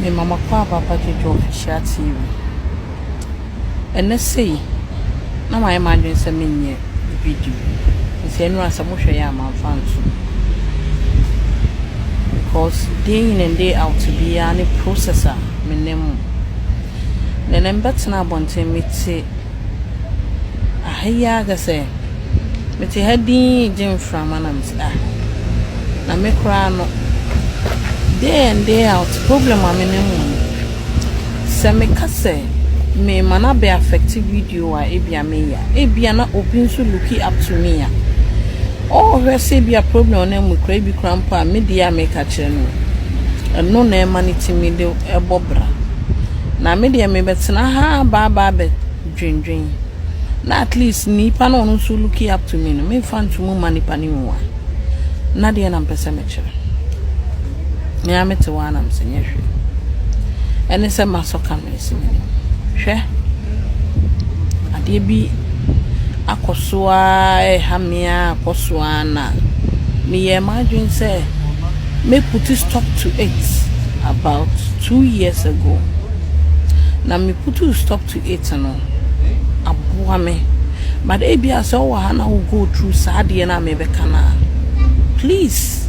Me mama kwa papa Jojo official TV. And let's say na my imagine say me video. Say no asa mo hwe ya man fan so. Because day in and day out to be any processor me name. Then I'm better na bonte me say ahia ga say me te heading Jim from anam say na me kra no day and day out problem am name. Se me ka say me mana be affective video a ebia me ya ebia na obi so looking up to me ya oh we say be a problem on em kra bi krampa me dia me ka kire no eno na emanity me de ebobra na me dia me betena ha ba be dwendwen na at least ni pa no so looking up to me no me fan to mu mani pa ni wa na dia na mpese me kire me amete wa na msenye hwe ene se masoka me se me hwe ade bi akosoa hamia akosoa na me ye imagine say me put a stop to it about 2 years ago na me put a stop to it no aboa me but ebia so wa na will go through sad na me be kana please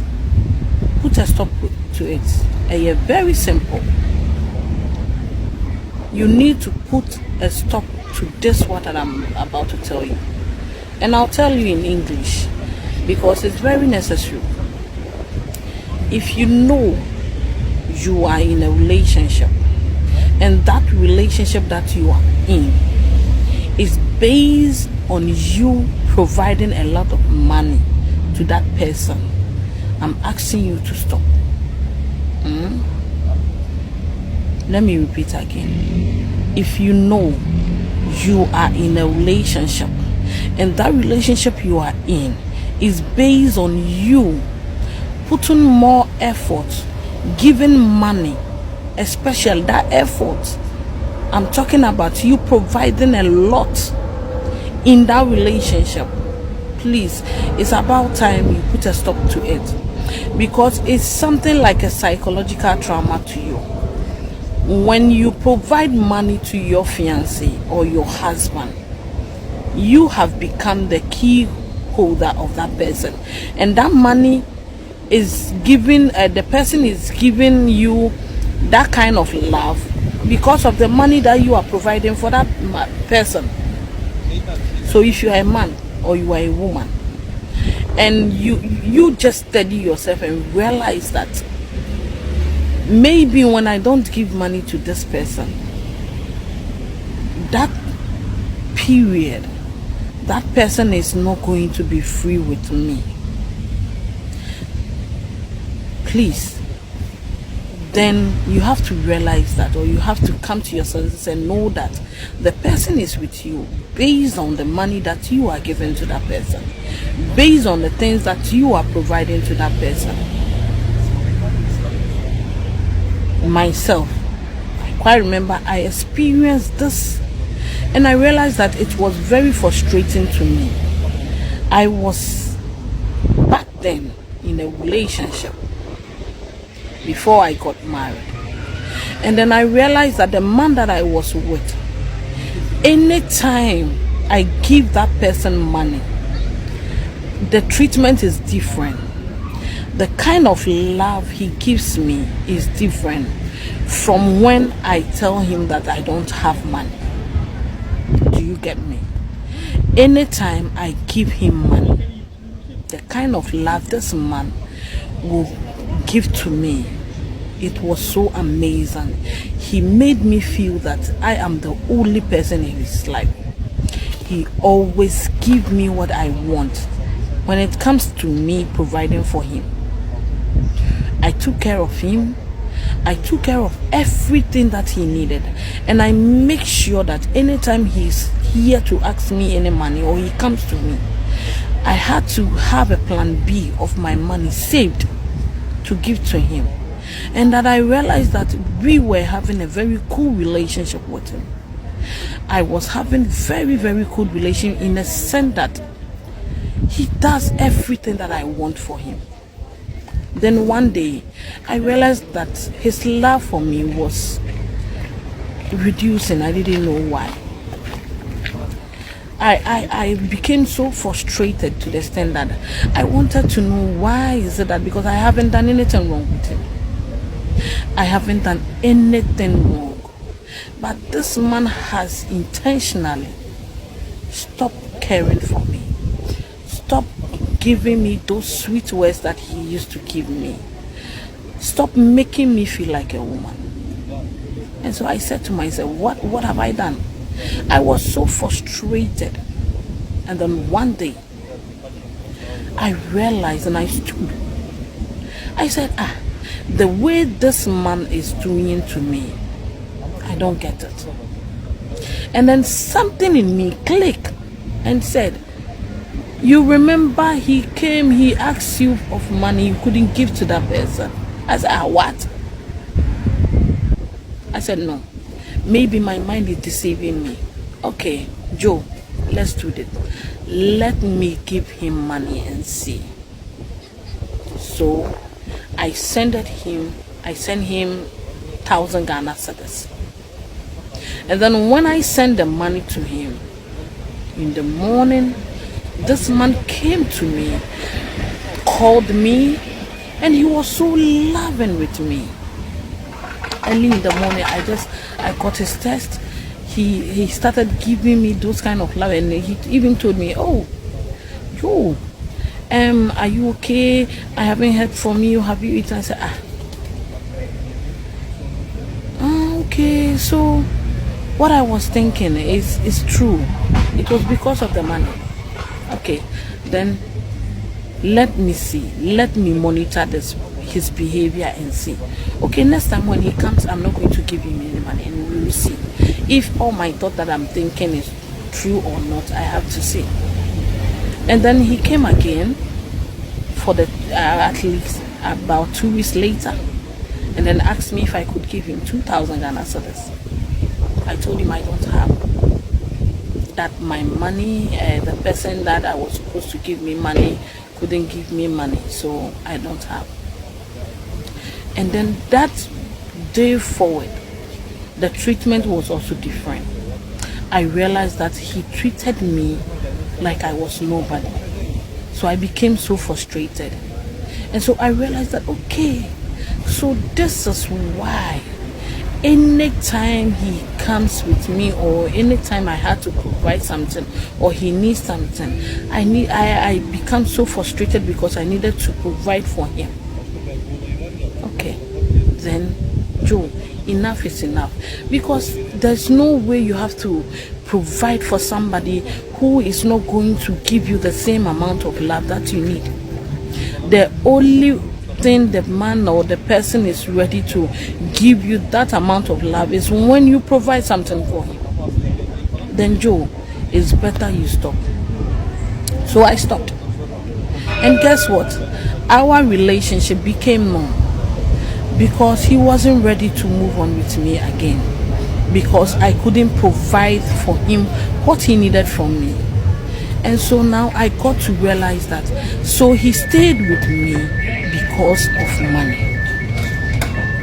put a stop to it. Very simple. You need to put a stop to this what I'm about to tell you. And I'll tell you in English because it's very necessary. If you know you are in a relationship and that relationship that you are in is based on you providing a lot of money to that person, I'm asking you to stop. Let me repeat again. If you know you are in a relationship and that relationship you are in is based on you putting more effort, giving money, especially that effort, I'm talking about you providing a lot in that relationship, please, it's about time you put a stop to it. Because it's something like a psychological trauma to you. When you provide money to your fiancé or your husband, you have become the key holder of that person, and that money is giving the person is giving you that kind of love because of the money that you are providing for that person. So if you are a man or you are a woman and you just study yourself and realize that maybe when I don't give money to this person, that period, that person is not going to be free with me. Please, then you have to realize that, or you have to come to your senses and know that the person is with you based on the money that you are giving to that person, based on the things that you are providing to that person. Myself, I quite remember I experienced this and I realized that it was very frustrating to me. I was back then in a relationship before I got married, and then I realized that the man that I was with, anytime I give that person money, the treatment is different. The kind of love he gives me is different from when I tell him that I don't have money. Do you get me? Anytime I give him money, the kind of love this man will give to me, it was so amazing. He made me feel that I am the only person in his life. He always gives me what I want when it comes to me providing for him. I took care of him. I took care of everything that he needed, and I make sure that anytime he's here to ask me any money or he comes to me, I had to have a plan B of my money saved to give to him. And that I realized that we were having a very cool relationship with him. I was having very, very cool relationship in the sense that he does everything that I want for him. Then one day, I realized that his love for me was reducing. I didn't know why. I became so frustrated to the extent that I wanted to know why is it that, because I haven't done anything wrong with him. I haven't done anything wrong. But this man has intentionally stopped caring for me. Stop giving me those sweet words that he used to give me. Stop making me feel like a woman. And so I said to myself, what have I done? I was so frustrated. And then one day, I realized and I stood. I said, the way this man is doing to me, I don't get it. And then something in me clicked and said, you remember he came, he asked you of money you couldn't give to that person. I said, what? I said, no. Maybe my mind is deceiving me. Okay, Joe, let's do this. Let me give him money and see. So I sent him 1,000 Ghana cedis. And then when I sent the money to him in the morning, this man came to me, called me, and he was so loving with me. Early in the morning, I got his text. He started giving me those kind of love, and he even told me, oh, Joe, are you okay? I haven't heard from you. Have you eaten? I said, okay. So what I was thinking is true. It was because of the money. Okay, then let me see. Let me monitor his behavior and see. Okay, next time when he comes, I'm not going to give him any money, and we will see if all my thought that I'm thinking is true or not. I have to see. And then he came again for the at least about 2 weeks later, and then asked me if I could give him 2,000 Ghana cedis. I told him I don't have that. My money, the person that I was supposed to give me money couldn't give me money, so I don't have. And then that day forward, the treatment was also different. I realized that he treated me like I was nobody. So I became so frustrated. And so I realized that, okay, so this is why anytime he comes with me, or anytime I had to provide something or he needs something, I become so frustrated because I needed to provide for him. Okay, then Joe, enough is enough, because there's no way you have to provide for somebody who is not going to give you the same amount of love that you need. The only thing the man or the person is ready to give you that amount of love is when you provide something for him. Then Joe, it's better you stop. So I stopped. And guess what? Our relationship became numb because he wasn't ready to move on with me again, because I couldn't provide for him what he needed from me. And so now I got to realize that, so he stayed with me because of money.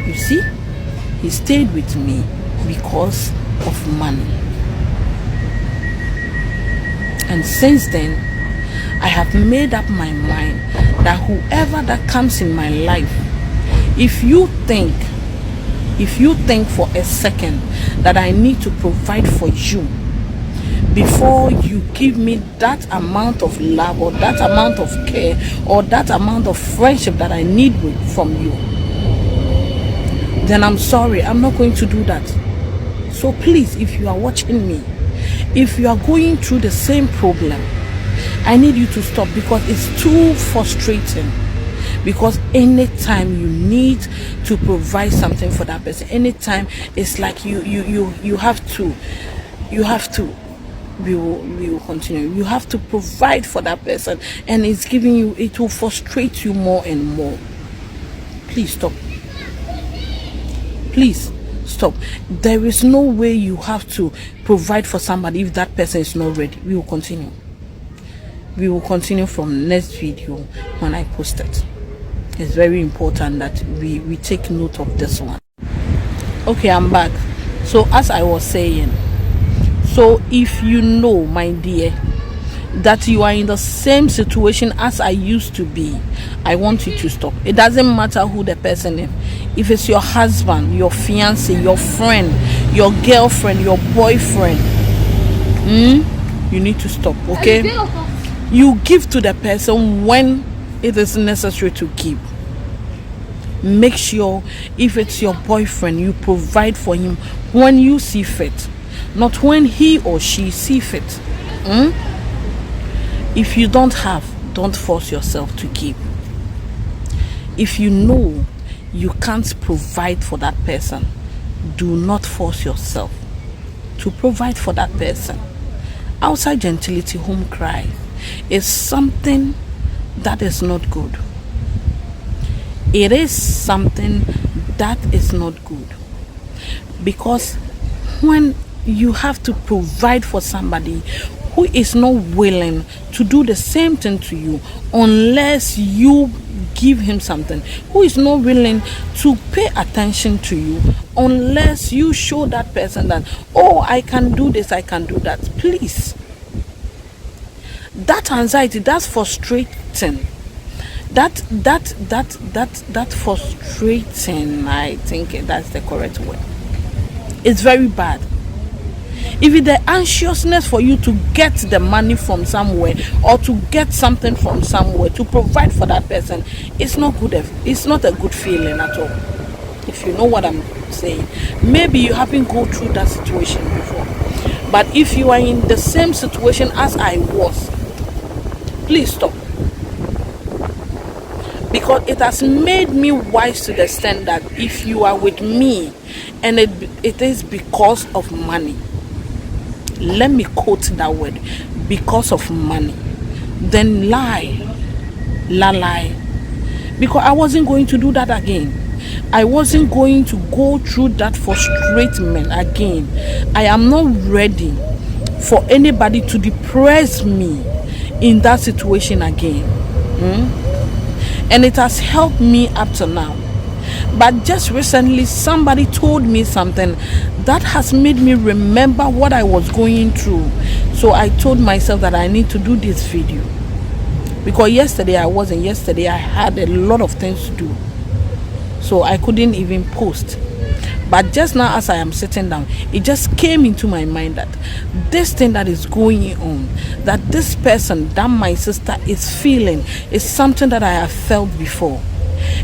You see, he stayed with me because of money. And since then, I have made up my mind that whoever that comes in my life, if you think for a second that I need to provide for you before you give me that amount of love or that amount of care or that amount of friendship that I need from you, then I'm sorry, I'm not going to do that. So please, if you are watching me, if you are going through the same problem, I need you to stop, because it's too frustrating. Because anytime you need to provide something for that person, anytime it's like you have to, we will continue. You have to provide for that person, and it's giving you, it will frustrate you more and more. Please stop. Please stop. There is no way you have to provide for somebody if that person is not ready. We will continue. We will continue from next video when I post it. It's very important that we take note of this one. Okay, I'm back. So as I was saying, so if you know, my dear, that you are in the same situation as I used to be, I want you to stop. It doesn't matter who the person is. If it's your husband, your fiancé, your friend, your girlfriend, your boyfriend, you need to stop, okay? You give to the person when it is necessary to give. Make sure if it's your boyfriend, you provide for him when you see fit, not when he or she see fit. If you don't have, don't force yourself to give. If you know you can't provide for that person, do not force yourself to provide for that person. Outside gentility, home cry is something that is not good. It is something that is not good, because when you have to provide for somebody who is not willing to do the same thing to you unless you give him something, who is not willing to pay attention to you unless you show that person that, oh, I can do this, I can do that, please. That anxiety, that's frustrating. That frustrating, I think that's the correct word. It's very bad. If it's the anxiousness for you to get the money from somewhere or to get something from somewhere to provide for that person, it's not good. It's not a good feeling at all. If you know what I'm saying, maybe you haven't gone through that situation before, but if you are in the same situation as I was, please stop. Because it has made me wise to the extent that if you are with me and it is because of money, let me quote that word, because of money, then lie. Because I wasn't going to do that again. I wasn't going to go through that frustration again. I am not ready for anybody to depress me in that situation again. And it has helped me up to now. But just recently, somebody told me something that has made me remember what I was going through. So I told myself that I need to do this video. Because yesterday I had a lot of things to do. So I couldn't even post. But just now as I am sitting down, it just came into my mind that this thing that is going on, that this person that my sister is feeling, is something that I have felt before.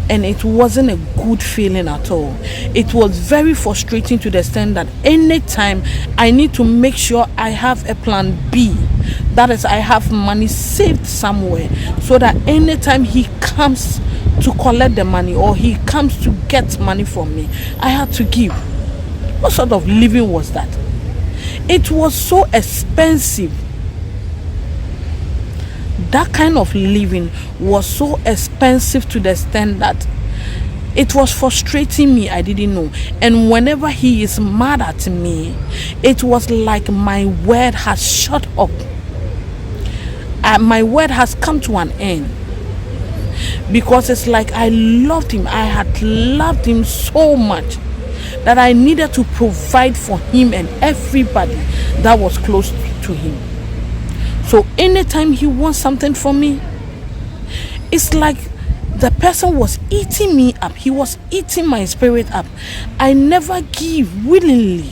And it wasn't a good feeling at all. It was very frustrating to the extent that anytime I need to make sure I have a plan B, that is, I have money saved somewhere, so that anytime he comes to collect the money or he comes to get money from me, I had to give. What sort of living was that? It was so expensive. That kind of living was so expensive to the extent that it was frustrating me. I didn't know. And whenever he is mad at me, it was like my word has shut up. My word has come to an end. Because it's like I loved him. I had loved him so much that I needed to provide for him and everybody that was close to him. So anytime he wants something from me, it's like the person was eating me up. He was eating my spirit up. I never give willingly.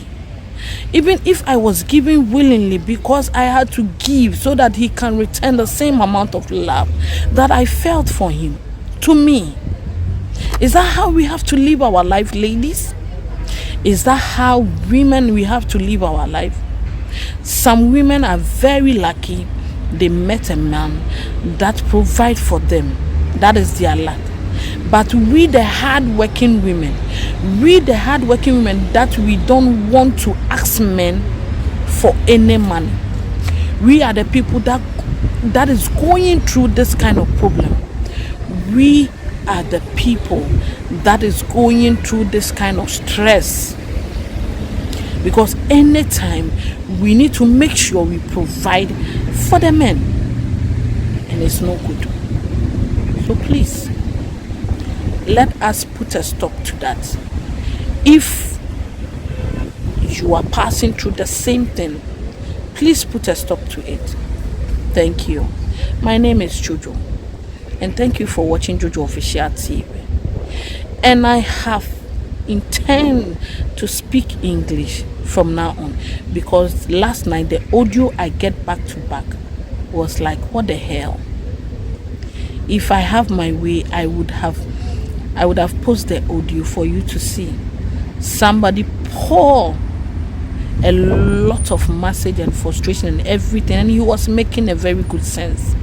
Even if I was giving willingly, because I had to give so that he can return the same amount of love that I felt for him. To me, is that how we have to live our life, ladies? Is that how women we have to live our life? Some women are very lucky. They met a man that provide for them. That is their luck. But we the hard-working women, that we don't want to ask men for any money. We are the people that is going through this kind of problem. We are the people that is going through this kind of stress. Because anytime we need to make sure we provide for the men, and it's no good. So please, let us put a stop to that. If you are passing through the same thing, please put a stop to it. Thank you. My name is Jojo, and thank you for watching Jojo Official TV. And I have intend to speak English from now on, because last night the audio I get back to back was like, what the hell? If I have my way, I would have posted the audio for you to see. Somebody pour a lot of message and frustration and everything, and he was making a very good sense.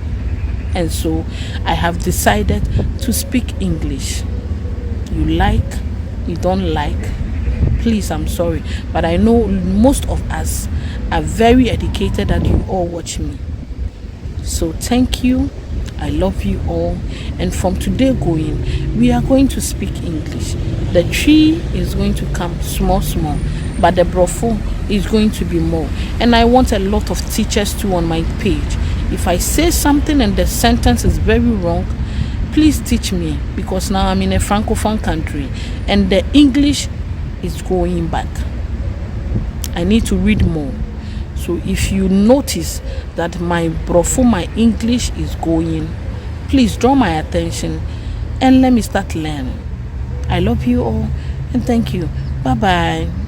And so I have decided to speak English. You like, you don't like, please, I'm sorry, but I know most of us are very educated and you all watch me. So thank you. I love you all, and from today going, we are going to speak English. The tree is going to come small, but the brofo is going to be more. And I want a lot of teachers too on my page. If I say something and the sentence is very wrong, please teach me, because now I'm in a francophone country and the English is going back. I need to read more. So if you notice that my brofo, my English is going, please draw my attention and let me start learning. I love you all and thank you. Bye bye.